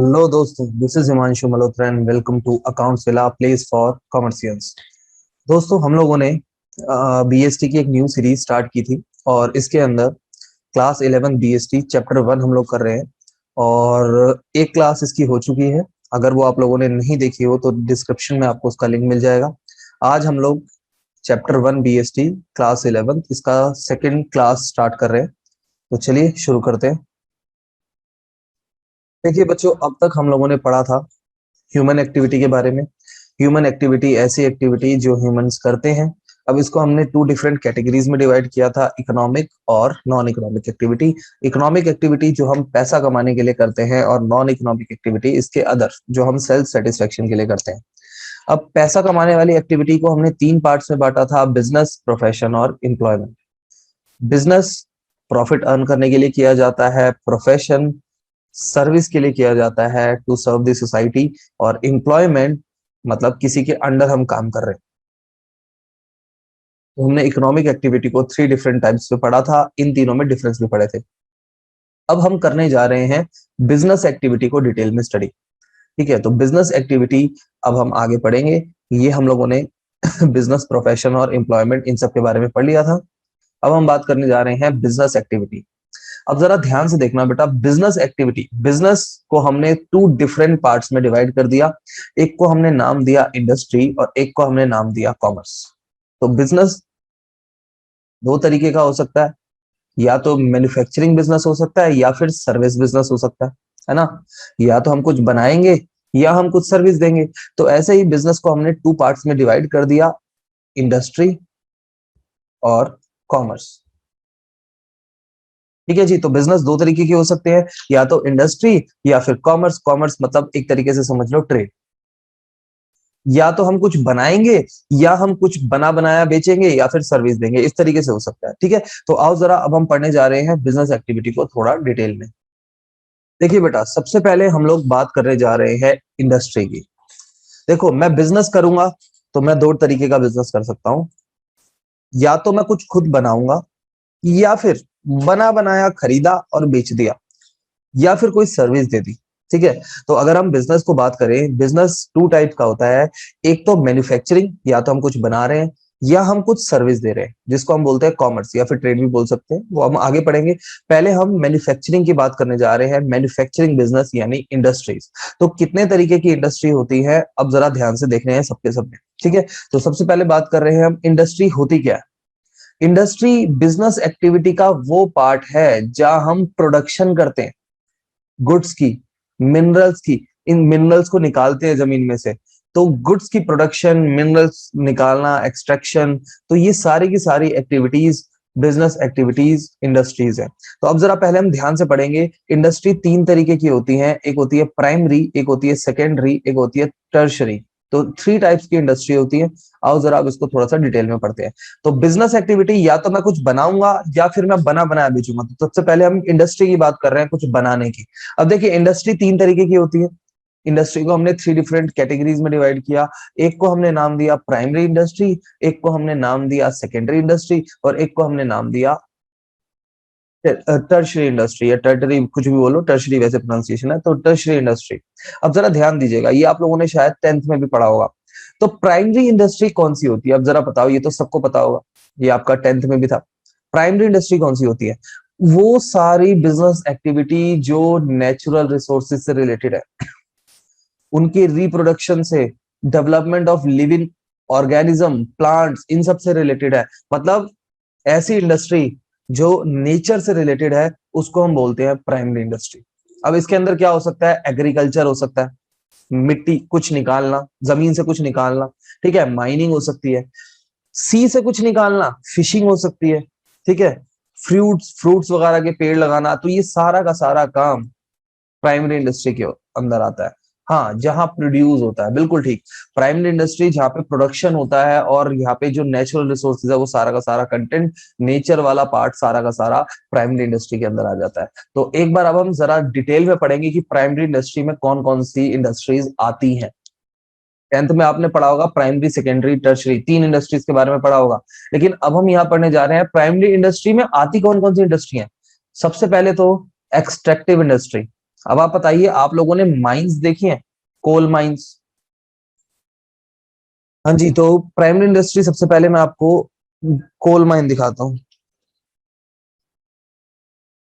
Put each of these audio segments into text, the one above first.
Hello दोस्तों, this is Himanshu Malhotra and welcome to Accounts Villa place for commercians. दोस्तों, हम लोगों ने बीएसटी की एक न्यू सीरीज स्टार्ट की थी और इसके अंदर क्लास 11 बीएसटी चैप्टर 1 हम लोग कर रहे हैं और एक क्लास इसकी हो चुकी है। अगर वो आप लोगों ने नहीं देखी हो तो डिस्क्रिप्शन में आपको उसका लिंक मिल जाएगा। आज हम लोग चैप्टर 1 बीएसटी क्लास 11 इसका सेकेंड क्लास स्टार्ट कर रहे हैं। तो चलिए शुरू करते हैं। देखिए बच्चों, अब तक हम लोगों ने पढ़ा था ह्यूमन एक्टिविटी के बारे में। ह्यूमन एक्टिविटी ऐसी एक्टिविटी जो ह्यूमंस करते हैं। अब इसको हमने टू डिफरेंट कैटेगरीज में डिवाइड किया था, इकोनॉमिक और non economic activity. Economic activity जो हम पैसा कमाने के लिए करते हैं और नॉन इकोनॉमिक एक्टिविटी इसके अदर जो हम सेल्फ सेटिस्फेक्शन के लिए करते हैं। अब पैसा कमाने वाली एक्टिविटी को हमने तीन पार्ट्स में बांटा था, बिजनेस, प्रोफेशन और एम्प्लॉयमेंट। बिजनेस प्रॉफिट अर्न करने के लिए किया जाता है, प्रोफेशन सर्विस के लिए किया जाता है टू सर्व द सोसाइटी, और एम्प्लॉयमेंट मतलब किसी के अंडर हम काम कर रहे हैं। तो हमने इकोनॉमिक एक्टिविटी को थ्री डिफरेंट टाइप्स में पढ़ा था, इन तीनों में डिफरेंस भी पढ़े थे। अब हम करने जा रहे हैं बिजनेस एक्टिविटी को डिटेल में स्टडी। ठीक है, तो बिजनेस एक्टिविटी अब हम आगे पढ़ेंगे। ये हम लोगों ने बिजनेस, प्रोफेशन और एम्प्लॉयमेंट इन सब के बारे में पढ़ लिया था। अब हम बात करने जा रहे हैं बिजनेस एक्टिविटी। अब जरा ध्यान से देखना बेटा, बिजनेस एक्टिविटी, बिजनेस को हमने टू डिफरेंट पार्ट्स में डिवाइड कर दिया। एक को हमने नाम दिया इंडस्ट्री और एक को हमने नाम दिया कॉमर्स। तो बिजनेस दो तरीके का हो सकता है, या तो मैन्युफैक्चरिंग बिजनेस हो सकता है या फिर सर्विस बिजनेस हो सकता है ना। या तो हम कुछ बनाएंगे या हम कुछ सर्विस देंगे। तो ऐसे ही बिजनेस को हमने टू पार्ट्स में डिवाइड कर दिया, इंडस्ट्री और कॉमर्स। ठीक है जी, तो बिजनेस दो तरीके के हो सकते हैं, या तो इंडस्ट्री या फिर कॉमर्स। कॉमर्स मतलब एक तरीके से समझ लो ट्रेड। या तो हम कुछ बनाएंगे या हम कुछ बना बनाया बेचेंगे या फिर सर्विस देंगे, इस तरीके से हो सकता है। ठीक है, तो आओ जरा अब हम पढ़ने जा रहे हैं बिजनेस एक्टिविटी को थोड़ा डिटेल में। देखिए बेटा, सबसे पहले हम लोग बात करने जा रहे हैं इंडस्ट्री की। देखो, मैं बिजनेस करूंगा तो मैं दो तरीके का बिजनेस कर सकता हूं। या तो मैं कुछ खुद बनाऊंगा या फिर बना बनाया खरीदा और बेच दिया, या फिर कोई सर्विस दे दी। ठीक है, तो अगर हम बिजनेस को बात करें, बिजनेस टू टाइप का होता है। एक तो मैन्युफैक्चरिंग, या तो हम कुछ बना रहे हैं या हम कुछ सर्विस दे रहे हैं, जिसको हम बोलते हैं कॉमर्स या फिर ट्रेड भी बोल सकते हैं, वो हम आगे पढ़ेंगे। पहले हम मैन्युफैक्चरिंग की बात करने जा रहे हैं, मैन्युफैक्चरिंग बिजनेस यानी इंडस्ट्रीज। तो कितने तरीके की इंडस्ट्री होती है, अब जरा ध्यान से देखने हैं सबके सब में। ठीक है, तो सबसे पहले बात कर रहे हैं हम इंडस्ट्री होती क्या है। इंडस्ट्री बिजनेस एक्टिविटी का वो पार्ट है जहां हम प्रोडक्शन करते हैं गुड्स की, मिनरल्स की। इन मिनरल्स को निकालते हैं जमीन में से। तो गुड्स की प्रोडक्शन, मिनरल्स निकालना, एक्सट्रैक्शन, तो ये सारी की सारी एक्टिविटीज बिजनेस एक्टिविटीज इंडस्ट्रीज है। तो अब जरा पहले हम ध्यान से पढ़ेंगे। इंडस्ट्री तीन तरीके की होती है, एक होती है प्राइमरी, एक होती है सेकेंडरी, एक होती है टर्शरी। तो थ्री टाइप्स की इंडस्ट्री होती है। आओ जरा अब इसको थोड़ा सा डिटेल में पढ़ते हैं। तो बिजनेस एक्टिविटी, या तो मैं कुछ बनाऊंगा या फिर मैं बना बनाया बेचूंगा। तो सबसे पहले हम इंडस्ट्री की बात कर रहे हैं, कुछ बनाने की। अब देखिए, इंडस्ट्री तीन तरीके की होती है। इंडस्ट्री को हमने थ्री डिफरेंट कैटेगरीज में डिवाइड किया। एक को हमने नाम दिया प्राइमरी इंडस्ट्री, एक को हमने नाम दिया सेकेंडरी इंडस्ट्री, और एक को हमने नाम दिया टर्शरी इंडस्ट्री, या टर्टरी कुछ भी बोलो, टर्शरी वैसे प्रोनाउंसिएशन है। तो टर्शरी इंडस्ट्री, अब जरा ध्यान दीजिएगा, ये आप लोगों ने शायद 10th में भी पढ़ा होगा। तो प्राइमरी इंडस्ट्री कौन सी होती है, अब जरा बताओ, ये तो सबको पता होगा, ये आपका 10th में भी था। प्राइमरी इंडस्ट्री कौन सी होती है? वो सारी बिजनेस एक्टिविटी जो नेचुरल रिसोर्सेज से रिलेटेड है, उनके रिप्रोडक्शन से, development of living organism, plants, इन सब से रिलेटेड है। मतलब ऐसी इंडस्ट्री जो नेचर से रिलेटेड है, उसको हम बोलते हैं प्राइमरी इंडस्ट्री। अब इसके अंदर क्या हो सकता है? एग्रीकल्चर हो सकता है, मिट्टी कुछ निकालना, जमीन से कुछ निकालना। ठीक है, माइनिंग हो सकती है, सी से कुछ निकालना, फिशिंग हो सकती है। ठीक है, फ्रूट्स फ्रूट्स वगैरह के पेड़ लगाना। तो ये सारा का सारा काम प्राइमरी इंडस्ट्री के अंदर आता है। हाँ, जहां प्रोड्यूस होता है, बिल्कुल ठीक। प्राइमरी इंडस्ट्री जहाँ पे प्रोडक्शन होता है और यहाँ पे जो नेचुरल रिसोर्सेज है, वो सारा का सारा कंटेंट, नेचर वाला पार्ट सारा का सारा प्राइमरी इंडस्ट्री के अंदर आ जाता है। तो एक बार अब हम जरा डिटेल में पढ़ेंगे कि प्राइमरी इंडस्ट्री में कौन कौन सी इंडस्ट्रीज आती हैं। 10th में आपने पढ़ा होगा प्राइमरी, सेकेंडरी, टर्शरी, तीन इंडस्ट्रीज के बारे में पढ़ा होगा। लेकिन अब हम यहाँ पढ़ने जा रहे हैं प्राइमरी इंडस्ट्री में आती कौन कौन सी इंडस्ट्री है। सबसे पहले तो एक्सट्रैक्टिव इंडस्ट्री। अब आप बताइए, आप लोगों ने माइंस देखी है, कोल माइंस? हाँ जी, तो प्राइमरी इंडस्ट्री, सबसे पहले मैं आपको कोल माइन दिखाता हूँ।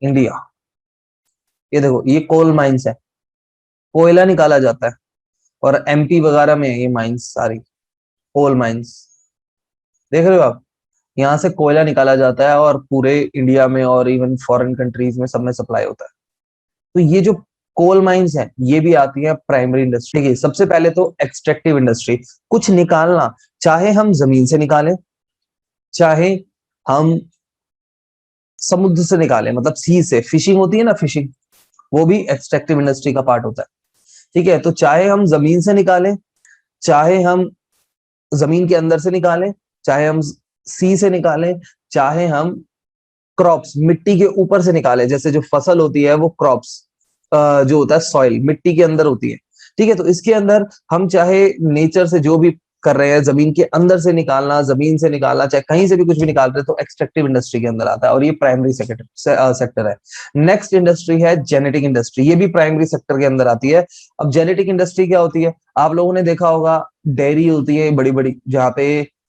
इंडिया, ये देखो, ये कोल माइंस है, कोयला निकाला जाता है, और एमपी वगैरह में है ये माइंस सारी, कोल माइंस। देख रहे हो आप, यहाँ से कोयला निकाला जाता है और पूरे इंडिया में और इवन फॉरेन कंट्रीज में सब में सप्लाई होता है। तो ये जो कोल माइंस हैं, ये भी आती है प्राइमरी इंडस्ट्री की। सबसे पहले तो एक्सट्रैक्टिव इंडस्ट्री, कुछ निकालना, चाहे हम जमीन से निकालें, चाहे हम समुद्र से निकालें, मतलब सी से, फिशिंग होती है ना, फिशिंग, वो भी एक्सट्रैक्टिव इंडस्ट्री का पार्ट होता है। ठीक है, तो चाहे हम जमीन से निकालें, चाहे हम जमीन के अंदर से निकालें, चाहे हम सी से निकालें, चाहे हम क्रॉप्स मिट्टी के ऊपर से निकालें, जैसे जो फसल होती है वो क्रॉप्स, जो होता है सॉइल, मिट्टी के अंदर होती है। ठीक है, तो इसके अंदर हम चाहे नेचर से जो भी कर रहे हैं, जमीन के अंदर से निकालना, जमीन से निकालना, चाहे कहीं से भी कुछ भी निकाल रहे हैं, तो एक्सट्रैक्टिव इंडस्ट्री के अंदर आता है, और ये प्राइमरी सेक्टर है। नेक्स्ट इंडस्ट्री है जेनेटिक इंडस्ट्री, ये भी प्राइमरी सेक्टर के अंदर आती है। अब जेनेटिक इंडस्ट्री क्या होती है? आप लोगों ने देखा होगा, डेयरी होती है बड़ी बड़ी, जहाँ पे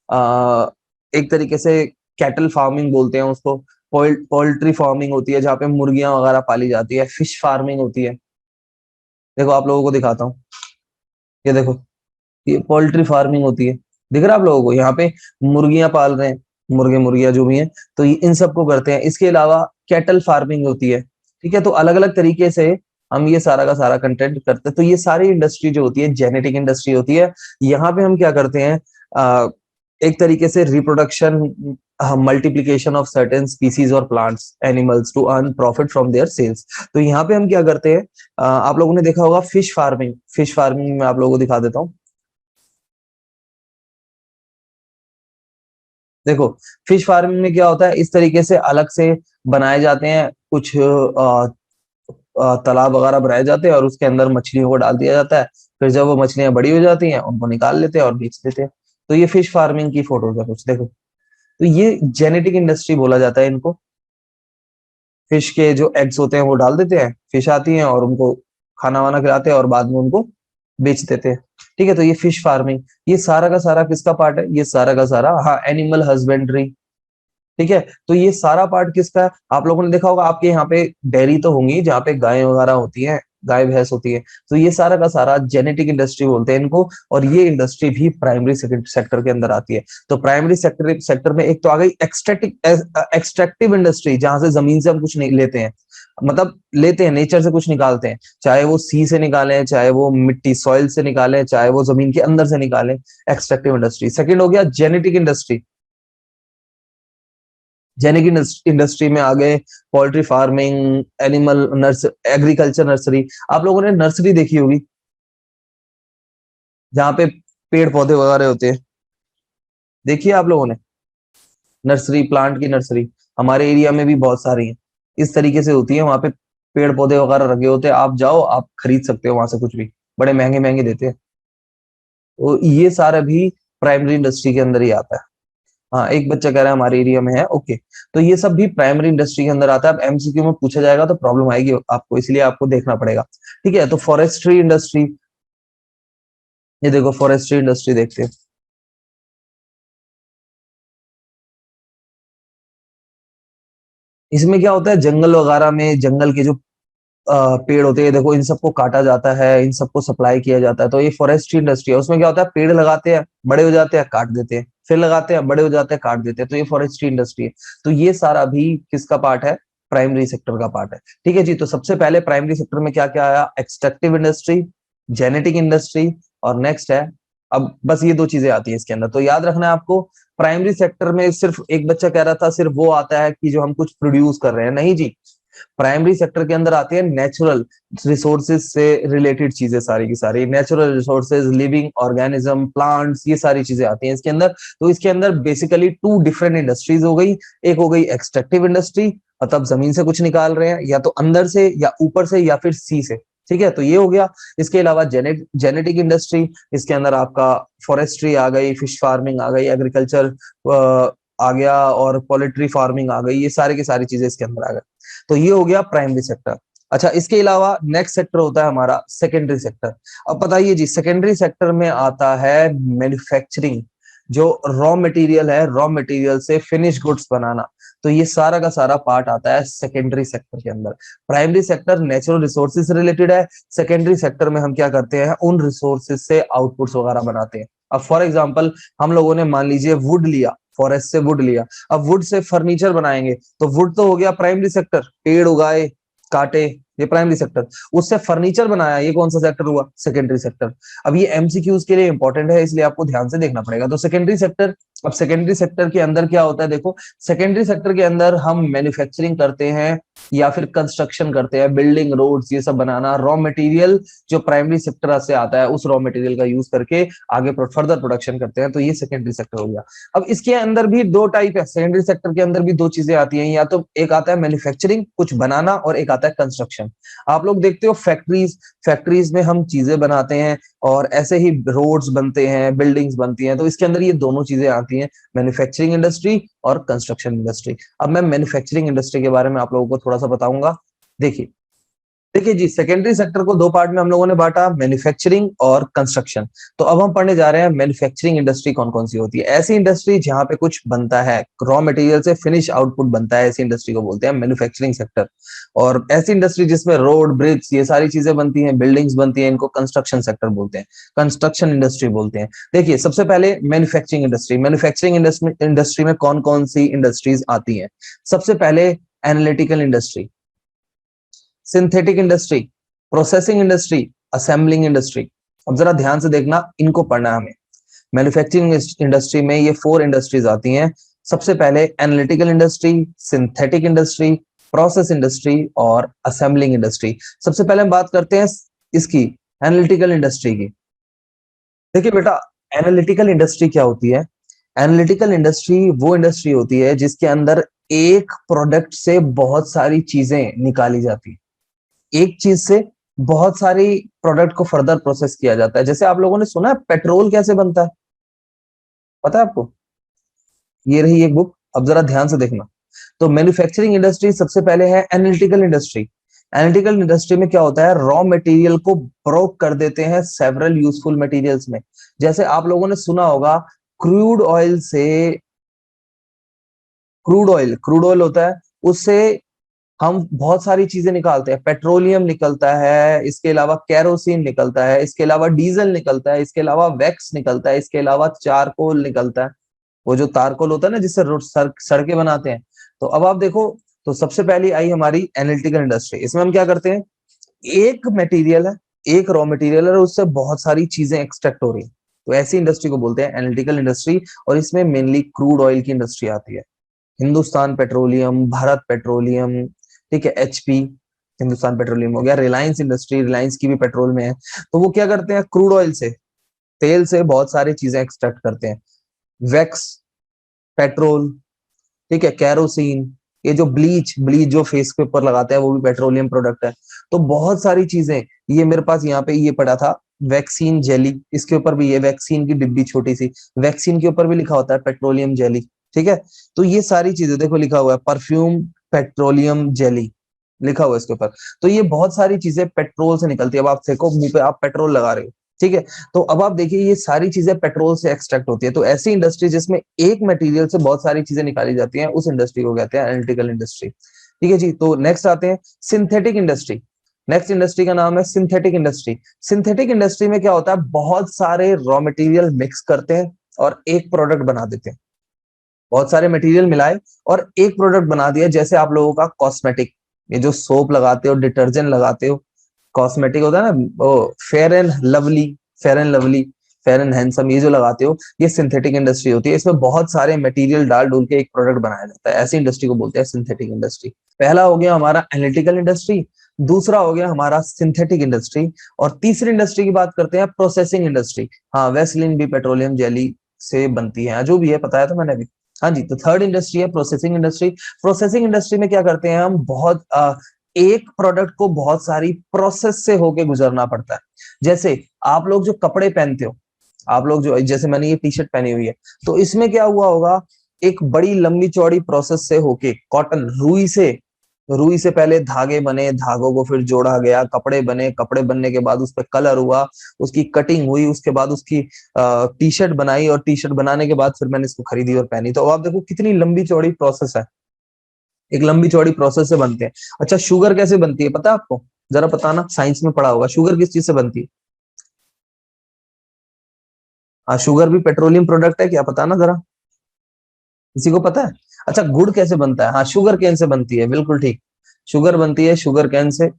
आ, एक तरीके से कैटल फार्मिंग बोलते हैं उसको, पोल्ट्री फार्मिंग होती है, जहाँ पे मुर्गियां वगैरह पाली जाती है, फिश फार्मिंग होती है। देखो, आप लोगों को दिखाता हूँ, ये देखो, ये पोल्ट्री फार्मिंग होती है, दिख रहा है आप लोगों को? यहाँ पे मुर्गियां पाल रहे हैं, मुर्गे मुर्गियां जो भी हैं, तो ये इन सबको करते हैं। इसके अलावा कैटल फार्मिंग होती है। ठीक है, तो अलग अलग तरीके से हम ये सारा का सारा कंटेंट करते हैं। तो ये सारी इंडस्ट्री जो होती है, जेनेटिक इंडस्ट्री होती है। यहाँ पे हम क्या करते हैं, एक तरीके से reproduction, multiplication of certain species और plants, animals, to earn profit from their sales. तो यहाँ पे हम क्या करते हैं, आप लोगों ने देखा होगा फिश फार्मिंग, फिश फार्मिंग में आप लोगों को दिखा देता हूँ। देखो, फिश फार्मिंग में क्या होता है, इस तरीके से अलग से बनाए जाते हैं कुछ तालाब वगैरह बनाए जाते हैं, और उसके अंदर मछलियों को डाल दिया जाता है। फिर जब वो मछलियां बड़ी हो जाती हैं, उनको निकाल लेते हैं और बेच देते हैं। तो ये फिश फार्मिंग की फोटोज है कुछ, देखो। तो ये जेनेटिक इंडस्ट्री बोला जाता है इनको। फिश के जो एग्स होते हैं वो डाल देते हैं, फिश आती हैं और उनको खाना वाना खिलाते हैं, और बाद में उनको बेच देते हैं। ठीक है, तो ये फिश फार्मिंग, ये सारा का सारा किसका पार्ट है? ये सारा का सारा, हाँ, एनिमल हस्बेंड्री। ठीक है, तो ये सारा पार्ट किसका है? आप लोगों ने देखा होगा, आपके यहाँ पे डेयरी तो होंगी जहाँ पे गाय वगैरह होती है, गाय भैंस होती है। तो ये सारा का सारा जेनेटिक इंडस्ट्री बोलते हैं इनको, और ये इंडस्ट्री भी प्राइमरी सेक्टर के अंदर आती है। तो प्राइमरी सेक्टर में एक तो आ गई एक्सट्रैक्टिव इंडस्ट्री, जहां से जमीन से हम कुछ नहीं लेते हैं, मतलब लेते हैं, नेचर से कुछ निकालते हैं, चाहे वो सी से निकालें, चाहे वो मिट्टी सॉइल से निकालें, चाहे वो जमीन के अंदर से निकालें, एक्सट्रैक्टिव इंडस्ट्री। सेकंड हो गया जेनेटिक इंडस्ट्री। जेनेटिक इंडस्ट्री में आ गए poultry farming, animal agriculture nursery. आप लोगों ने नर्सरी देखी होगी, जहाँ पे पेड़ पौधे वगैरह होते हैं, देखिए आप लोगों ने, नर्सरी, प्लांट की नर्सरी, हमारे एरिया में भी बहुत सारी है। इस तरीके से होती है, वहां पे पेड़ पौधे वगैरह रखे होते हैं, आप जाओ, आप खरीद सकते हो वहां से कुछ भी, बड़े महंगे महंगे देते हैं। तो ये सारा भी प्राइमरी इंडस्ट्री के अंदर ही आता है। हाँ, एक बच्चा कह रहा है हमारे एरिया में है, ओके। तो ये सब भी प्राइमरी इंडस्ट्री के अंदर आता है। अब एमसीक्यू में पूछा जाएगा तो प्रॉब्लम आएगी आपको, इसलिए आपको देखना पड़ेगा। ठीक है, तो फॉरेस्ट्री इंडस्ट्री, ये देखो, फॉरेस्ट्री इंडस्ट्री देखते हैं। इसमें क्या होता है, जंगल वगैरह में, जंगल के जो पेड़ होते हैं, देखो, इन सबको काटा जाता है, इन सबको सप्लाई किया जाता है। तो ये फॉरेस्ट्री इंडस्ट्री है। उसमें क्या होता है, पेड़ लगाते हैं, बड़े हो जाते हैं, काट देते हैं, फिर लगाते हैं, बड़े हो जाते हैं, काट देते हैं। तो ये फॉरेस्ट्री इंडस्ट्री है। तो ये सारा भी किसका पार्ट है? प्राइमरी सेक्टर का पार्ट है। ठीक है जी, तो सबसे पहले प्राइमरी सेक्टर में क्या क्या आया? एक्सट्रैक्टिव इंडस्ट्री, जेनेटिक इंडस्ट्री, और नेक्स्ट है, अब बस ये दो चीजें आती है इसके अंदर। तो याद रखना है आपको, प्राइमरी सेक्टर में सिर्फ एक बच्चा कह रहा था सिर्फ वो आता है कि जो हम कुछ प्रोड्यूस कर रहे हैं, नहीं जी। प्राइमरी सेक्टर के अंदर आती है नेचुरल रिसोर्सेज से रिलेटेड चीजें, सारी की सारी natural resources, living organism, plants, ये सारी चीजें आती हैं इसके अंदर। तो इसके अंदर बेसिकली टू डिफरेंट इंडस्ट्रीज हो गई। एक हो गई एक्सट्रैक्टिव इंडस्ट्री, मतलब जमीन से कुछ निकाल रहे हैं, या तो अंदर से या ऊपर से या फिर सी से। ठीक है, तो ये हो गया। इसके अलावा जेनेटिक इंडस्ट्री, इसके अंदर आपका फॉरेस्ट्री आ गई, फिश फार्मिंग आ गई, एग्रीकल्चर आ गया, और पोल्ट्री फार्मिंग आ गई, ये सारी की सारी चीजें इसके अंदर आ गई। तो ये हो गया प्राइमरी सेक्टर। अच्छा, इसके अलावा नेक्स्ट सेक्टर होता है हमारा सेकेंडरी सेक्टर। अब बताइए जी, सेकेंडरी सेक्टर में आता है मैन्युफैक्चरिंग, जो रॉ मटेरियल है, रॉ मटेरियल से फिनिश गुड्स बनाना, तो ये सारा का सारा पार्ट आता है सेकेंडरी सेक्टर के अंदर। प्राइमरी सेक्टर नेचुरल रिसोर्सेज से रिलेटेड है, सेकेंडरी सेक्टर में हम क्या करते हैं, उन रिसोर्सेज से आउटपुट्स वगैरह बनाते हैं। अब फॉर एग्जाम्पल हम लोगों ने मान लीजिए वुड लिया, फॉरेस्ट से वुड लिया, अब वुड से फर्नीचर बनाएंगे, तो वुड तो हो गया प्राइमरी सेक्टर, पेड़ उगाए काटे, ये प्राइमरी सेक्टर। उससे फर्नीचर बनाया, ये कौन सा सेक्टर हुआ, सेकेंडरी सेक्टर। अब ये एमसीक्यूज के लिए इंपॉर्टेंट है, इसलिए आपको ध्यान से देखना पड़ेगा। तो सेकेंडरी सेक्टर, अब सेकेंडरी सेक्टर के अंदर क्या होता है, देखो सेकेंडरी सेक्टर के अंदर हम मैन्युफैक्चरिंग करते हैं या फिर कंस्ट्रक्शन करते हैं, बिल्डिंग रोड्स ये सब बनाना, रॉ मटेरियल जो प्राइमरी सेक्टर से आता है उस रॉ मटेरियल का यूज करके आगे फर्दर प्रोडक्शन करते हैं, तो ये सेकेंडरी सेक्टर हो गया। अब इसके अंदर भी दो टाइप है, सेकेंडरी सेक्टर के अंदर भी दो चीजें आती हैं, या तो एक आता है मैन्युफैक्चरिंग कुछ बनाना, और एक आता है कंस्ट्रक्शन। आप लोग देखते हो फैक्ट्रीज, फैक्ट्रीज में हम चीजें बनाते हैं, और ऐसे ही रोड्स बनते हैं, बिल्डिंग्स बनती हैं, तो इसके अंदर ये दोनों चीजें आती हैं, मैन्युफैक्चरिंग इंडस्ट्री और कंस्ट्रक्शन इंडस्ट्री। अब मैं मैन्युफैक्चरिंग इंडस्ट्री के बारे में आप लोगों को थोड़ा सा बताऊंगा। देखिए देखिए जी, सेकेंडरी सेक्टर को दो पार्ट में हम लोगों ने बांटा, मैन्युफैक्चरिंग और कंस्ट्रक्शन। तो अब हम पढ़ने जा रहे हैं मैन्युफैक्चरिंग इंडस्ट्री कौन कौन सी होती है। ऐसी इंडस्ट्री जहां पे कुछ बनता है, रॉ मटेरियल से फिनिश आउटपुट बनता है, ऐसी इंडस्ट्री को बोलते हैं मैन्युफैक्चरिंग सेक्टर। और ऐसी इंडस्ट्री जिसमें रोड ब्रिज ये सारी चीजें बनती हैं, बिल्डिंग्स बनती हैं, इनको कंस्ट्रक्शन सेक्टर बोलते हैं, कंस्ट्रक्शन इंडस्ट्री बोलते हैं। देखिए सबसे पहले मैन्युफैक्चरिंग इंडस्ट्री, मैन्युफैक्चरिंग इंडस्ट्री में कौन कौन सी इंडस्ट्रीज आती हैं। सबसे पहले analytical industry, synthetic industry, processing industry, assembling industry. अब जरा ध्यान से देखना, इनको पढ़ना है हमें। मैन्युफैक्चरिंग इंडस्ट्री में ये 4 इंडस्ट्रीज आती हैं। सबसे पहले analytical industry, synthetic industry, process industry और असेंबलिंग इंडस्ट्री। सबसे पहले हम बात करते हैं इसकी, एनालिटिकल इंडस्ट्री की। देखिए बेटा, एनालिटिकल इंडस्ट्री क्या होती है। एनालिटिकल इंडस्ट्री वो इंडस्ट्री होती है जिसके अंदर एक प्रोडक्ट से बहुत सारी चीजें निकाली जाती है, एक चीज से बहुत सारी प्रोडक्ट को फर्दर प्रोसेस किया जाता है। जैसे आप लोगों ने सुना है पेट्रोल कैसे बनता है, पता है आपको। ये रही एक बुक, अब जरा ध्यान से देखना। तो मैन्युफैक्चरिंग इंडस्ट्री सबसे पहले है एनालिटिकल इंडस्ट्री। एनालिटिकल इंडस्ट्री में क्या होता है, रॉ मटेरियल को ब्रोक कर देते हैं सेवरल यूजफुल मटेरियल्स में। जैसे आप लोगों ने सुना होगा क्रूड ऑयल से, क्रूड ऑयल होता है, उससे हम बहुत सारी चीजें निकालते हैं, पेट्रोलियम निकलता है, इसके अलावा कैरोसिन निकलता है, इसके अलावा डीजल निकलता है, इसके अलावा वैक्स निकलता है, इसके अलावा चारकोल निकलता है, वो जो तारकोल होता है ना जिससे सड़कें बनाते हैं। तो अब आप देखो, तो सबसे पहली आई हमारी एनालिटिकल इंडस्ट्री। इसमें हम क्या करते हैं, एक मटेरियल है, एक रॉ मटेरियल है, और उससे बहुत सारी चीजें एक्सट्रैक्ट हो रही है, तो ऐसी इंडस्ट्री को बोलते हैं एनालिटिकल इंडस्ट्री। और इसमें मेनली क्रूड ऑयल की इंडस्ट्री आती है, हिंदुस्तान पेट्रोलियम, भारत पेट्रोलियम, ठीक है, एचपी, हिंदुस्तान पेट्रोलियम हो गया, रिलायंस इंडस्ट्री, रिलायंस की भी पेट्रोल में है। तो वो क्या करते हैं, क्रूड ऑयल से, तेल से बहुत सारी चीजें एक्सट्रैक्ट करते हैं, वैक्स, पेट्रोल, ठीक है, कैरोसिन, ये जो ब्लीच ब्लीच जो फेस के ऊपर लगाते हैं वो भी पेट्रोलियम प्रोडक्ट है। तो बहुत सारी चीजें, ये मेरे पास यहाँ पे ये पड़ा था वैक्सीन जेली, इसके ऊपर भी ये वैक्सीन की डिब्बी छोटी सी, वैक्सीन के ऊपर भी लिखा होता है पेट्रोलियम जेली, ठीक है। तो ये सारी चीजें देखो लिखा हुआ है परफ्यूम पेट्रोलियम जेली, लिखा हुआ है इसके ऊपर। तो ये बहुत सारी चीजें पेट्रोल से निकलती है। अब आप देखो मुंह पे आप पेट्रोल लगा रहे हो, ठीक है, तो अब आप देखिए ये सारी चीजें पेट्रोल से एक्सट्रैक्ट होती है। तो ऐसी इंडस्ट्री जिसमें एक मटेरियल से बहुत सारी चीजें निकाली जाती हैं, उस इंडस्ट्री को कहते हैं एनालिटिकल इंडस्ट्री, ठीक है जी। तो नेक्स्ट आते हैं सिंथेटिक इंडस्ट्री। नेक्स्ट इंडस्ट्री का नाम है सिंथेटिक इंडस्ट्री। सिंथेटिक इंडस्ट्री में क्या होता है, बहुत सारे रॉ मटेरियल मिक्स करते हैं और एक प्रोडक्ट बना देते हैं, बहुत सारे मटेरियल मिलाए और एक प्रोडक्ट बना दिया। जैसे आप लोगों का कॉस्मेटिक, ये जो सोप लगाते हो, डिटर्जेंट लगाते हो, कॉस्मेटिक होता है ना, वो fair and lovely, fair and lovely, fair and handsome, ये जो लगाते हो, ये सिंथेटिक इंडस्ट्री होती है। इसमें बहुत सारे मटेरियल डाल डूल के एक प्रोडक्ट बनाया जाता है, ऐसी इंडस्ट्री को बोलते हैं सिंथेटिक इंडस्ट्री। पहला हो गया हमारा एनालिटिकल इंडस्ट्री, दूसरा हो गया हमारा सिंथेटिक इंडस्ट्री, और तीसरी इंडस्ट्री की बात करते हैं प्रोसेसिंग इंडस्ट्री। हाँ, वैसलीन भी पेट्रोलियम जेली से बनती है, जो भी है पता है तो मैंने अभी। हाँ जी, तो थर्ड इंडस्ट्री है प्रोसेसिंग इंडस्ट्री। प्रोसेसिंग इंडस्ट्री में क्या करते हैं हम, बहुत एक प्रोडक्ट को बहुत सारी प्रोसेस से होके गुजरना पड़ता है। जैसे आप लोग जो कपड़े पहनते हो, आप लोग जो, जैसे मैंने ये टी शर्ट पहनी हुई है, तो इसमें क्या हुआ होगा, एक बड़ी लंबी चौड़ी प्रोसेस से होके, कॉटन रुई से रुई से पहले धागे बने, धागों को फिर जोड़ा गया, कपड़े बने, कपड़े बनने के बाद उस पर कलर हुआ, उसकी कटिंग हुई, उसके बाद उसकी टी शर्ट बनाई, और टी शर्ट बनाने के बाद फिर मैंने इसको खरीदी और पहनी। तो अब आप देखो कितनी लंबी चौड़ी प्रोसेस है, एक लंबी चौड़ी प्रोसेस से बनते हैं। अच्छा, शुगर कैसे बनती है पता है आपको? जरा बताना, साइंस में पढ़ा होगा, शुगर किस चीज से बनती है? हाँ, शुगर भी पेट्रोलियम प्रोडक्ट है क्या, पता ना जरा, किसी को पता है? अच्छा, गुड़ कैसे बनता है? हाँ, शुगर केन से बनती है, बिल्कुल ठीक। शुगर बनती है शुगर केन से।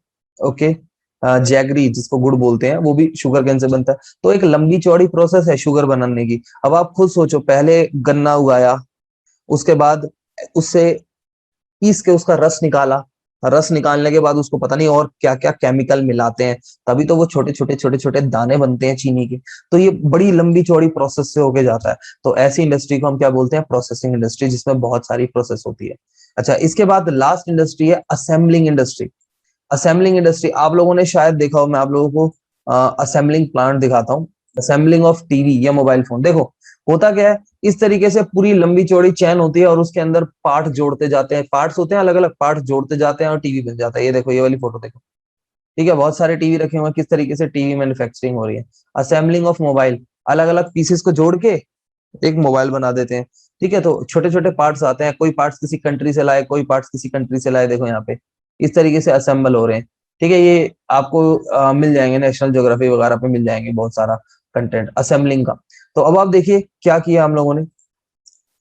ओके। जैगरी जिसको गुड़ बोलते हैं वो भी शुगर केन से बनता है। तो एक लंबी चौड़ी प्रोसेस है शुगर बनाने की। अब आप खुद सोचो, पहले गन्ना उगाया, उसके बाद उससे पीस के उसका रस निकाला, रस निकालने के बाद उसको पता नहीं और क्या क्या केमिकल मिलाते हैं, तभी तो वो छोटे छोटे छोटे छोटे दाने बनते हैं चीनी के। तो ये बड़ी लंबी चौड़ी प्रोसेस से होके जाता है। तो ऐसी इंडस्ट्री को हम क्या बोलते हैं? प्रोसेसिंग इंडस्ट्री, जिसमें बहुत सारी प्रोसेस होती है। अच्छा, इसके बाद लास्ट इंडस्ट्री है असेंबलिंग इंडस्ट्री। असेंबलिंग इंडस्ट्री आप लोगों ने शायद देखा हो, मैं आप लोगों को असेंबलिंग प्लांट दिखाता हूँ। असेंबलिंग ऑफ टीवी या मोबाइल फोन, देखो होता क्या है, इस तरीके से पूरी लंबी चौड़ी चैन होती है और उसके अंदर पार्ट जोड़ते जाते हैं, पार्ट्स होते हैं अलग अलग, पार्ट जोड़ते जाते हैं और टीवी बन जाता है। ये देखो, ये वाली फोटो देखो, ठीक है, बहुत सारे टीवी रखे हुए हैं, किस तरीके से टीवी मैन्युफैक्चरिंग हो रही है। असेंबलिंग ऑफ मोबाइल, अलग अलग पीसेस को जोड़ के एक मोबाइल बना देते हैं। ठीक है, तो छोटे छोटे पार्ट्स आते हैं, कोई पार्ट्स किसी कंट्री से लाए, कोई पार्ट्स किसी कंट्री से लाए, देखो यहाँ पे इस तरीके से असेंबल हो रहे हैं। ठीक है, ये आपको मिल जाएंगे, नेशनल ज्योग्राफी वगैरह पे मिल जाएंगे बहुत सारा कंटेंट असेंबलिंग का। तो अब आप देखिए क्या किया हम लोगों ने।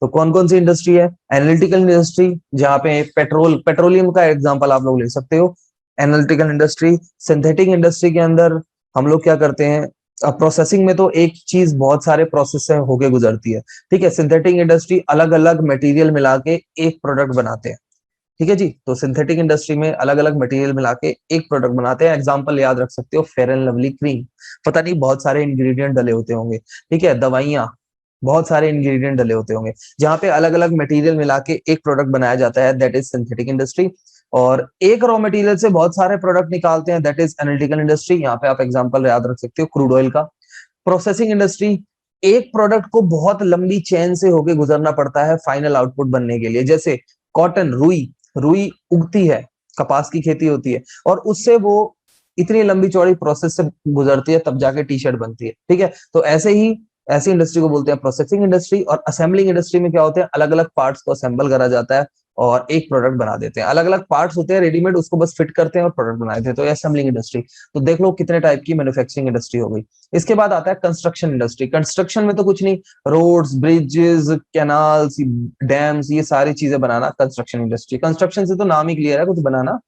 तो कौन कौन सी इंडस्ट्री है? एनालिटिकल इंडस्ट्री, जहाँ पे पेट्रोलियम का एग्जांपल आप लोग ले सकते हो, एनालिटिकल इंडस्ट्री। सिंथेटिक इंडस्ट्री के अंदर हम लोग क्या करते हैं? प्रोसेसिंग में तो एक चीज बहुत सारे प्रोसेस से होके गुजरती है। ठीक है, सिंथेटिक इंडस्ट्री अलग अलग मटेरियल मिला के एक प्रोडक्ट बनाते हैं। ठीक है जी, तो सिंथेटिक इंडस्ट्री में अलग अलग मटेरियल मिला के एक प्रोडक्ट बनाते हैं। एग्जांपल याद रख सकते हो, फेयर एंड लवली क्रीम, पता नहीं बहुत सारे इंग्रेडिएंट डले होते होंगे। ठीक है, दवाइयाँ, बहुत सारे इंग्रेडिएंट डले होते होंगे, जहाँ पे अलग अलग मटेरियल मिला के एक प्रोडक्ट बनाया जाता है, दैट इज सिंथेटिक इंडस्ट्री। और एक रॉ मटेरियल से बहुत सारे प्रोडक्ट निकालते हैं, दैट इज एनालिटिकल इंडस्ट्री। यहाँ पे आप एग्जांपल याद रख सकते हो, क्रूड ऑयल का। प्रोसेसिंग इंडस्ट्री, एक प्रोडक्ट को बहुत लंबी चेन से होके गुजरना पड़ता है फाइनल आउटपुट बनने के लिए। जैसे कॉटन, रुई, रुई उगती है, कपास की खेती होती है, और उससे वो इतनी लंबी चौड़ी प्रोसेस से गुजरती है, तब जाके टी शर्ट बनती है। ठीक है, तो ऐसे ही ऐसी इंडस्ट्री को बोलते हैं प्रोसेसिंग इंडस्ट्री। और असेंबलिंग इंडस्ट्री में क्या होते हैं? अलग अलग पार्ट्स को असेंबल करा जाता है और एक प्रोडक्ट बना देते हैं। अलग अलग पार्ट्स होते हैं रेडीमेड, उसको बस फिट करते हैं और प्रोडक्ट बना देते हैं। तो ये असेंबलिंग इंडस्ट्री। तो देख लो कितने टाइप की मैन्युफैक्चरिंग इंडस्ट्री हो गई। इसके बाद आता है कंस्ट्रक्शन इंडस्ट्री। कंस्ट्रक्शन में तो कुछ नहीं, रोड्स, ब्रिजेस, कैनाल्स, डैम्स, ये सारी चीजें बनाना कंस्ट्रक्शन इंडस्ट्री। कंस्ट्रक्शन से तो नाम ही क्लियर है, कुछ बनाना।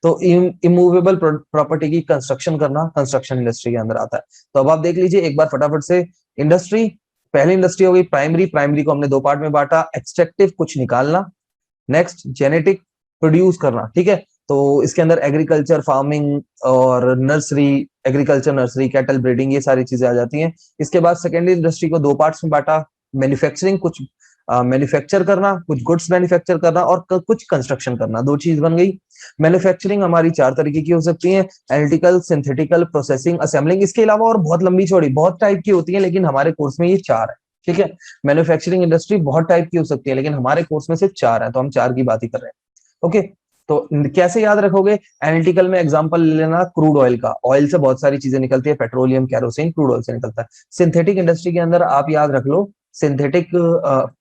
तो इमूवेबल प्रॉपर्टी की कंस्ट्रक्शन करना कंस्ट्रक्शन इंडस्ट्री के अंदर आता है। तो अब आप देख लीजिए एक बार फटाफट से इंडस्ट्री। पहली इंडस्ट्री हो गई प्राइमरी, प्राइमरी को हमने दो पार्ट में बांटा, एक्सट्रैक्टिव कुछ निकालना, नेक्स्ट जेनेटिक प्रोड्यूस करना। ठीक है, तो इसके अंदर एग्रीकल्चर, फार्मिंग और nursery, agriculture nursery, cattle breeding, ये सारी चीजें आ जाती हैं। इसके बाद सेकेंडरी इंडस्ट्री को दो पार्ट्स में बांटा, मैन्युफैक्चरिंग कुछ मैन्युफैक्चर करना, कुछ गुड्स मैन्युफैक्चर करना, और कुछ कंस्ट्रक्शन करना, दो चीज बन गई। मैन्युफैक्चरिंग हमारी चार तरीके की हो सकती है, एनालिटिकल, सिंथेटिकल, प्रोसेसिंग, असेंबलिंग। इसके अलावा और बहुत लंबी चौड़ी बहुत टाइप की होती है, लेकिन हमारे कोर्स में ये चार है। ठीक है, मैन्युफैक्चरिंग इंडस्ट्री बहुत टाइप की हो सकती है, लेकिन हमारे कोर्स में सिर्फ चार है, तो हम चार की बात ही कर रहे हैं। ओके, तो कैसे याद रखोगे? एनालिटिकल में एग्जांपल ले लेना क्रूड ऑयल का, ऑयल से बहुत सारी चीजें निकलती है, पेट्रोलियम, कैरोसिन, क्रूड ऑयल से निकलता है। सिंथेटिक इंडस्ट्री के अंदर आप याद रख लो सिंथेटिक,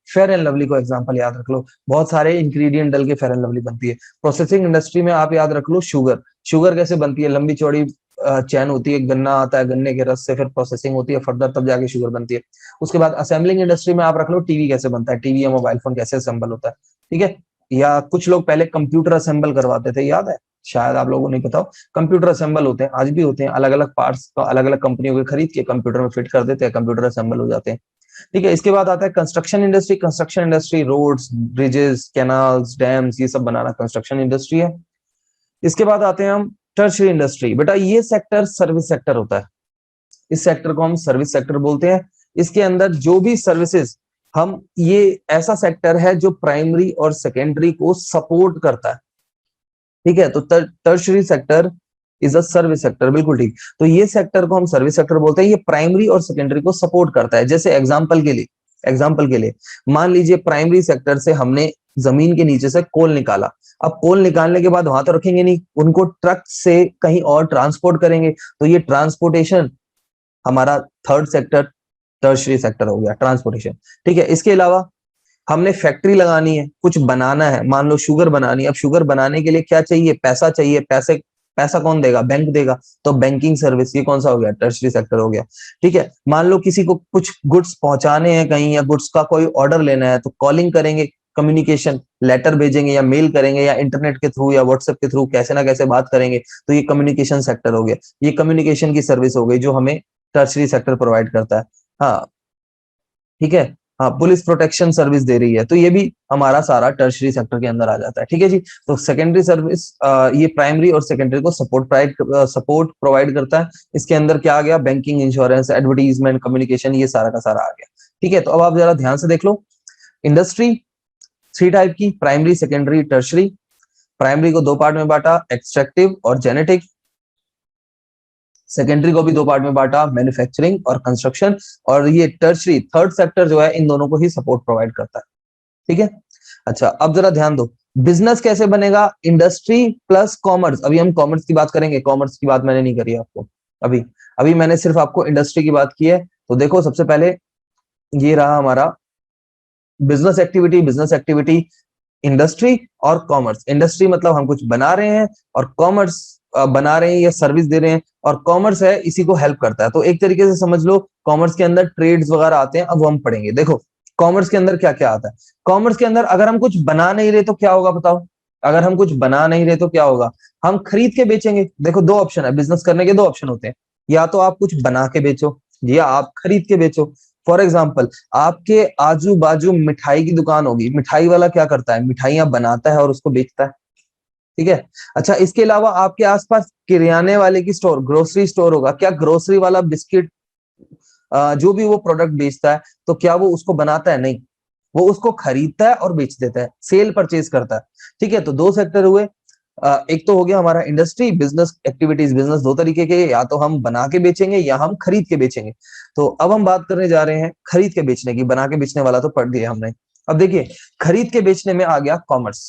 फेयर एंड लवली को एग्जांपल याद रख लो, बहुत सारे इंग्रेडिएंट डल के फेयर एंड लवली बनती है। प्रोसेसिंग इंडस्ट्री में आप याद रख लो शुगर, शुगर कैसे बनती है? लंबी चौड़ी चैन होती है, गन्ना आता है, गन्ने के रस से फिर प्रोसेसिंग होती है फर्दर, तब जाके शुगर बनती है। उसके बाद असेंबलिंग इंडस्ट्री में आप रख लो टीवी कैसे बनता है, टीवी या मोबाइल फोन कैसे असेंबल होता है। ठीक है, या कुछ लोग पहले कंप्यूटर असेंबल करवाते थे, याद है? शायद आप लोगों को नहीं पता हो, कंप्यूटर असेंबल होते हैं, आज भी होते हैं, अलग अलग पार्ट्स को अलग अलग कंपनियों के खरीद के कंप्यूटर में फिट कर देते हैं, कंप्यूटर असेंबल हो जाते हैं। ठीक है, इसके बाद आता है construction industry. Construction industry roads, bridges, canals, dams, ये सब बनाना कंस्ट्रक्शन इंडस्ट्री है। इसके बाद आते हैं हम टर्शियरी इंडस्ट्री। बेटा ये सेक्टर सर्विस सेक्टर होता है, इस सेक्टर को हम सर्विस सेक्टर बोलते हैं। इसके अंदर जो भी सर्विसेज हम, ये ऐसा सेक्टर है जो प्राइमरी और सेकेंडरी को सपोर्ट करता है। ठीक है, तो tertiary sector is a service sector, बिल्कुल ठीक। तो ये सेक्टर को हम सर्विस सेक्टर बोलते हैं, ये प्राइमरी और सेकेंडरी को सपोर्ट करता है। जैसे एग्जांपल के लिए मान लीजिए प्राइमरी सेक्टर से हमने जमीन के नीचे से कोल निकाला। अब कोल निकालने के बाद वहां तो रखेंगे नहीं, उनको ट्रक से कहीं और ट्रांसपोर्ट करेंगे, तो ये ट्रांसपोर्टेशन हमारा थर्ड सेक्टर, टर्शियरी सेक्टर हो गया, ट्रांसपोर्टेशन। ठीक है, इसके अलावा हमने फैक्ट्री लगानी है, कुछ बनाना है, मान लो शुगर बनानी है। अब शुगर बनाने के लिए क्या चाहिए? पैसा चाहिए। पैसा कौन देगा? बैंक देगा। तो बैंकिंग सर्विस, ये कौन सा हो गया? टर्शियरी सेक्टर हो गया। ठीक है, मान लो किसी को कुछ गुड्स पहुंचाने हैं कहीं, या गुड्स का कोई ऑर्डर लेना है, तो कॉलिंग करेंगे, कम्युनिकेशन, लेटर भेजेंगे या मेल करेंगे या इंटरनेट के थ्रू या व्हाट्सएप के थ्रू कैसे ना कैसे बात करेंगे, तो ये कम्युनिकेशन सेक्टर हो गया। ये कम्युनिकेशन की सर्विस हो गई जो हमें टर्शियरी सेक्टर प्रोवाइड करता है। हाँ, ठीक है। हाँ, पुलिस प्रोटेक्शन सर्विस दे रही है, तो ये भी हमारा सारा टर्शियरी सेक्टर के अंदर आ जाता है। ठीक है जी। तो सेकेंडरी सर्विस ये प्राइमरी और सेकेंडरी को सपोर्ट प्रोवाइड करता है। इसके अंदर क्या आ गया? बैंकिंग, इंश्योरेंस, एडवर्टीजमेंट, कम्युनिकेशन, ये सारा का सारा आ गया। ठीक है, तो अब आप जरा ध्यान से देख लो। इंडस्ट्री 3 टाइप की, प्राइमरी, सेकेंडरी, टर्शियरी। प्राइमरी को 2 पार्ट में बांटा, एक्सट्रैक्टिव और जेनेटिक। सेकेंडरी को भी 2 पार्ट में बांटा, मैन्युफैक्चरिंग और कंस्ट्रक्शन। और ये टर्शियरी, थर्ड सेक्टर जो है, इन दोनों को ही सपोर्ट प्रोवाइड करता है। ठीक है। अच्छा, अब जरा ध्यान दो, बिजनेस कैसे बनेगा? Industry plus commerce. अभी हम कॉमर्स की बात करेंगे, कॉमर्स की बात मैंने नहीं करी आपको अभी। अभी मैंने सिर्फ आपको इंडस्ट्री की बात की है। तो देखो, सबसे पहले ये रहा हमारा business activity. Business activity, industry और कॉमर्स। इंडस्ट्री मतलब हम कुछ बना रहे हैं, और कॉमर्स बना रहे हैं या सर्विस दे रहे हैं, और कॉमर्स है इसी को हेल्प करता है। तो एक तरीके से समझ लो, कॉमर्स के अंदर ट्रेड्स वगैरह आते हैं, अब वो हम पढ़ेंगे। देखो, कॉमर्स के अंदर क्या क्या आता है। कॉमर्स के अंदर अगर हम कुछ बना नहीं रहे तो क्या होगा बताओ? अगर हम कुछ बना नहीं रहे तो क्या होगा? हम खरीद के बेचेंगे। देखो, 2 ऑप्शन है, बिजनेस करने के 2 ऑप्शन होते हैं, या तो आप कुछ बना के बेचो या आप खरीद के बेचो। फॉर एग्जाम्पल, आपके आजू बाजू मिठाई की दुकान होगी, मिठाई वाला क्या करता है? मिठाइयां बनाता है और उसको बेचता है। ठीक है। अच्छा, इसके अलावा आपके आसपास किराने वाले की स्टोर, ग्रोसरी स्टोर होगा। क्या ग्रोसरी वाला बिस्किट, जो भी वो प्रोडक्ट बेचता है, तो क्या वो उसको बनाता है? नहीं, वो उसको खरीदता है और बेच देता है, सेल परचेज करता है। ठीक है, तो 2 सेक्टर हुए। एक तो हो गया हमारा इंडस्ट्री, बिजनेस एक्टिविटीज। बिजनेस 2 तरीके के, या तो हम बना के बेचेंगे या हम खरीद के बेचेंगे। तो अब हम बात करने जा रहे हैं खरीद के बेचने की। बना के बेचने वाला तो पढ़ दिया हमने। अब देखिए, खरीद के बेचने में आ गया कॉमर्स।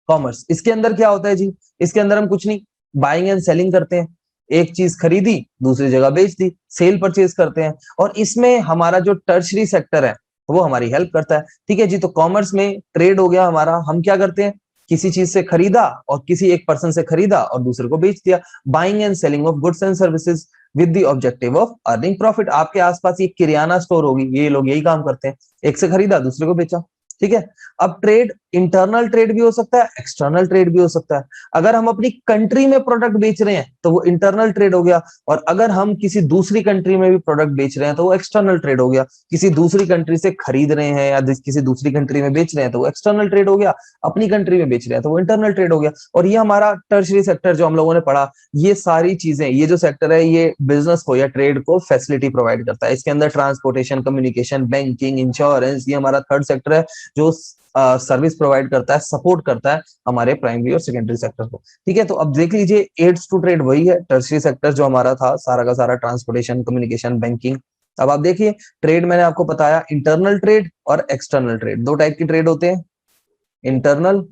कॉमर्स, इसके अंदर क्या होता है जी? इसके अंदर हम कुछ नहीं, बाइंग एंड सेलिंग करते हैं। एक चीज खरीदी, दूसरी जगह बेच दी, सेल परचेज करते हैं। और इसमें हमारा जो टर्शरी सेक्टर है, वो हमारी हेल्प करता है। ठीक है जी। तो कॉमर्स में ट्रेड हो गया हमारा। हम क्या करते हैं? किसी चीज से खरीदा, और किसी एक पर्सन से खरीदा और दूसरे को बेच दिया। Buying and selling of goods and services with the objective of earning profit. आपके आसपास ये किराना स्टोर होगी, ये लोग यही काम करते हैं, एक से खरीदा, दूसरे को बेचा। ठीक है। अब ट्रेड, इंटरनल ट्रेड भी हो सकता है, एक्सटर्नल ट्रेड भी हो सकता है। अगर हम अपनी कंट्री में प्रोडक्ट बेच रहे हैं तो वो इंटरनल ट्रेड हो गया, और अगर हम किसी दूसरी कंट्री में भी प्रोडक्ट बेच रहे हैं तो वो एक्सटर्नल ट्रेड हो गया। किसी दूसरी कंट्री से खरीद रहे हैं या किसी दूसरी कंट्री में बेच रहे हैं तो वो एक्सटर्नल ट्रेड हो गया। अपनी कंट्री में बेच रहे हैं तो वो इंटरनल ट्रेड हो गया। और ये हमारा टर्शरी सेक्टर जो हम लोगों ने पढ़ा, ये सारी चीजें, ये जो सेक्टर है, ये बिजनेस को या ट्रेड को फैसिलिटी प्रोवाइड करता है। इसके अंदर ट्रांसपोर्टेशन, कम्युनिकेशन, बैंकिंग, इंश्योरेंस, ये हमारा थर्ड सेक्टर है जो सर्विस प्रोवाइड करता है, सपोर्ट करता है हमारे प्राइमरी और सेकेंडरी सेक्टर को। ठीक है, तो अब देख लीजिए, एड्स टू ट्रेड वही है। टर्शरी सेक्टर जो हमारा था सारा का सारा, ट्रांसपोर्टेशन, कम्युनिकेशन, बैंकिंग। अब आप देखिए, ट्रेड मैंने आपको बताया, इंटरनल ट्रेड और एक्सटर्नल ट्रेड। 2 टाइप की ट्रेड होते हैं, इंटरनल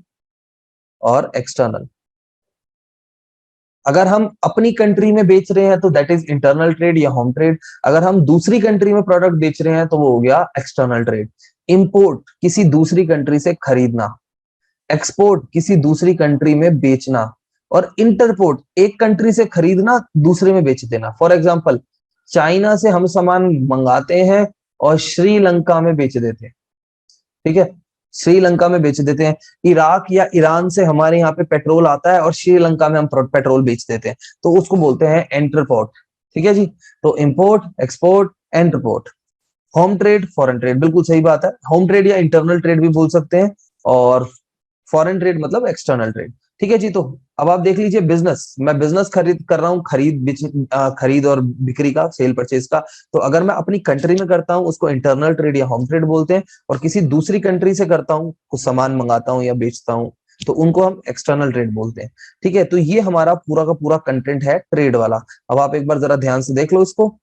और एक्सटर्नल। अगर हम अपनी कंट्री में बेच रहे हैं तो दैट इज इंटरनल ट्रेड या होम ट्रेड। अगर हम दूसरी कंट्री में प्रोडक्ट बेच रहे हैं तो वो हो गया एक्सटर्नल ट्रेड। इंपोर्ट, किसी दूसरी कंट्री से खरीदना। एक्सपोर्ट, किसी दूसरी कंट्री में बेचना। और इंटरपोर्ट, एक कंट्री से खरीदना, दूसरे में बेच देना। फॉर एग्जाम्पल, चाइना से हम सामान मंगाते हैं और श्रीलंका में बेच देते हैं। ठीक है, श्रीलंका में बेच देते हैं। इराक या ईरान से हमारे यहाँ पे पेट्रोल आता है और श्रीलंका में हम पेट्रोल बेच देते हैं, तो उसको बोलते हैं एंटरपोर्ट। ठीक है जी। तो import, export, entrepot. Home trade, foreign trade, बिल्कुल सही बात है। होम ट्रेड या इंटरनल ट्रेड भी बोल सकते हैं, और फॉरेन ट्रेड मतलब एक्सटर्नल ट्रेड। ठीक है जी। तो अब आप देख लीजिए, बिजनेस, मैं बिजनेस खरीद कर रहा हूँ, खरीद और बिक्री का, सेल परचेज का। तो अगर मैं अपनी कंट्री में करता हूँ उसको इंटरनल ट्रेड या होम ट्रेड बोलते हैं, और किसी दूसरी कंट्री से करता हूँ, कुछ सामान मंगाता हूँ या बेचता हूँ, तो उनको हम एक्सटर्नल ट्रेड बोलते हैं। ठीक है, तो ये हमारा पूरा का पूरा कंटेंट है ट्रेड वाला। अब आप एक बार जरा ध्यान से देख लो इसको।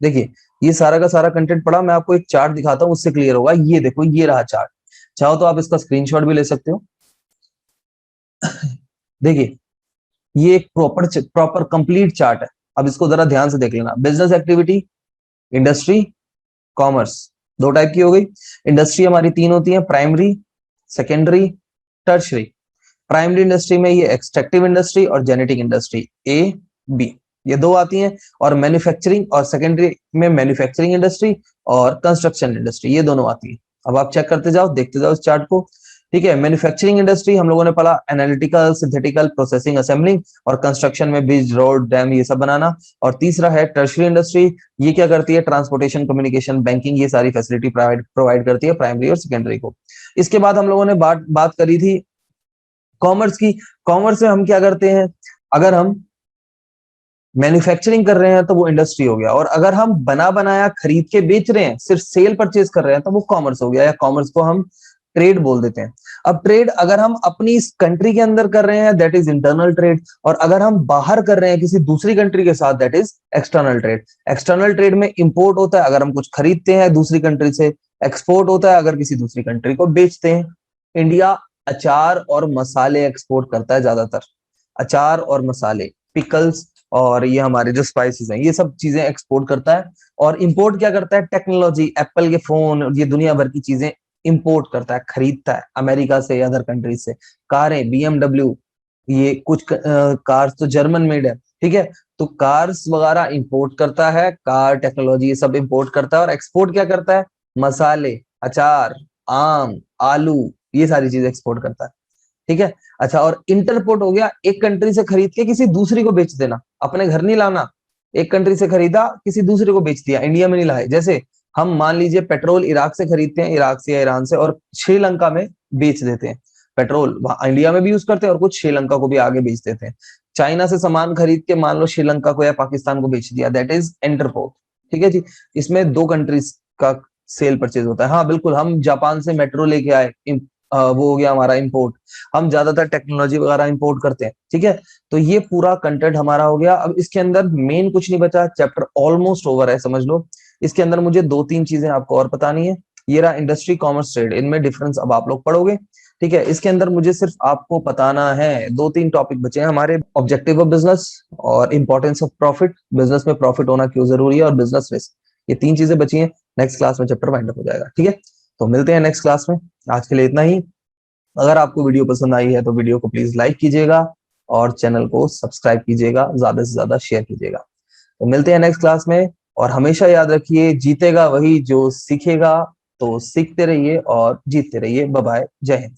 देखिए ये सारा का सारा कंटेंट पढ़ा, मैं आपको एक चार्ट दिखाता हूँ, उससे क्लियर होगा। ये देखो, ये रहा चार्ट, चाहो तो आप इसका स्क्रीनशॉट भी ले सकते हो। देखिए ये एक प्रॉपर कंप्लीट चार्ट है। अब इसको जरा ध्यान से देख लेना। बिजनेस एक्टिविटी, इंडस्ट्री, कॉमर्स, दो टाइप की हो गई। इंडस्ट्री हमारी तीन होती है, primary, secondary, tertiary. Primary industry में ये एक्सट्रैक्टिव इंडस्ट्री और जेनेटिक इंडस्ट्री, ए बी, ये दो आती हैं। और मैन्युफैक्चरिंग और सेकेंडरी में मैन्युफैक्चरिंग इंडस्ट्री और कंस्ट्रक्शन इंडस्ट्री, ये दोनों आती है। अब आप चेक करते जाओ, देखते जाओ इस चार्ट को। ठीक है, मैन्युफैक्चरिंग इंडस्ट्री हम लोगों ने पढ़ा एनालिटिकल, सिंथेटिकल, प्रोसेसिंग, असेंबलिंग, और कंस्ट्रक्शन में ब्रिज, रोड, डैम, ये सब बनाना। और तीसरा है टर्शरी इंडस्ट्री, ये क्या करती है, ट्रांसपोर्टेशन, कम्युनिकेशन, बैंकिंग, ये सारी फैसिलिटी प्रोवाइड करती है प्राइमरी और सेकेंडरी को। इसके बाद हम लोगों ने बात करी थी कॉमर्स की। कॉमर्स में हम क्या करते हैं, अगर हम मैन्युफैक्चरिंग कर रहे हैं तो वो इंडस्ट्री हो गया, और अगर हम बना बनाया खरीद के बेच रहे हैं, सिर्फ सेल परचेज कर रहे हैं, तो वो कॉमर्स हो गया, या कॉमर्स को हम ट्रेड बोल देते हैं। अब ट्रेड अगर हम अपनी कंट्री के अंदर कर रहे हैं, दैट इज इंटरनल ट्रेड, और अगर हम बाहर कर रहे हैं किसी दूसरी कंट्री के साथ, that is external trade. External trade में इंपोर्ट होता है अगर हम कुछ खरीदते हैं दूसरी कंट्री से, एक्सपोर्ट होता है अगर किसी दूसरी कंट्री को बेचते हैं। इंडिया अचार और मसाले एक्सपोर्ट करता है ज्यादातर, अचार और मसाले, पिकल्स, और ये हमारे जो स्पाइसेस हैं, ये सब चीजें एक्सपोर्ट करता है। और इंपोर्ट क्या करता है, टेक्नोलॉजी, एप्पल के फोन, ये दुनिया भर की चीजें इंपोर्ट करता है, खरीदता है अमेरिका से, अदर कंट्रीज से। कारें, बीएमडब्ल्यू, ये कुछ कार्स तो जर्मन मेड है, ठीक है। तो कार्स वगैरह इंपोर्ट करता है, कार टेक्नोलॉजी ये सब इंपोर्ट करता है। और एक्सपोर्ट क्या करता है, मसाले, अचार, आम, आलू, ये सारी चीजें एक्सपोर्ट करता है, ठीक है। अच्छा, और इंटरपोर्ट हो गया, एक कंट्री से खरीद के किसी दूसरी को बेच देना, अपने घर नहीं लाना। एक कंट्री से खरीदा, किसी दूसरे को बेच दिया, इंडिया में नहीं लाए। जैसे हम मान लीजिए पेट्रोल इराक से खरीदते हैं, इराक से या ईरान से, और श्रीलंका में बेच देते हैं। पेट्रोल इंडिया में भी यूज करते हैं और कुछ श्रीलंका को भी आगे बेच देते हैं। चाइना से सामान खरीद के मान लो श्रीलंका को या पाकिस्तान को बेच दिया, दैट इज इंटरपोर्ट, ठीक है जी। इसमें दो कंट्रीज का सेल परचेज होता है। हाँ बिल्कुल, हम जापान से मेट्रो लेके आए, वो हो गया हमारा इंपोर्ट। हम ज्यादातर टेक्नोलॉजी वगैरह इंपोर्ट करते हैं, ठीक है। तो ये पूरा कंटेंट हमारा हो गया। अब इसके अंदर मेन कुछ नहीं बचा, चैप्टर ऑलमोस्ट ओवर है, समझ लो। इसके अंदर मुझे दो तीन चीजें आपको और बतानी है। ये रहा इंडस्ट्री, कॉमर्स, ट्रेड, इनमें डिफरेंस अब आप लोग पढ़ोगे, ठीक है। इसके अंदर मुझे सिर्फ आपको बताना है, दो तीन टॉपिक बचे हैं हमारे, ऑब्जेक्टिव ऑफ बिजनेस और इंपॉर्टेंस ऑफ प्रॉफिट, बिजनेस में प्रॉफिट होना क्यों जरूरी है, और बिजनेस रिस्क, ये तीन चीजें बची हैं। नेक्स्ट क्लास में चैप्टर वाइंड अप हो जाएगा, ठीक है। तो मिलते हैं नेक्स्ट क्लास में, आज के लिए इतना ही। अगर आपको वीडियो पसंद आई है तो वीडियो को प्लीज लाइक कीजिएगा, और चैनल को सब्सक्राइब कीजिएगा, ज्यादा से ज्यादा शेयर कीजिएगा। तो मिलते हैं नेक्स्ट क्लास में, और हमेशा याद रखिए, जीतेगा वही जो सीखेगा। तो सीखते रहिए और जीतते रहिए। बाय बाय, जय हिंद।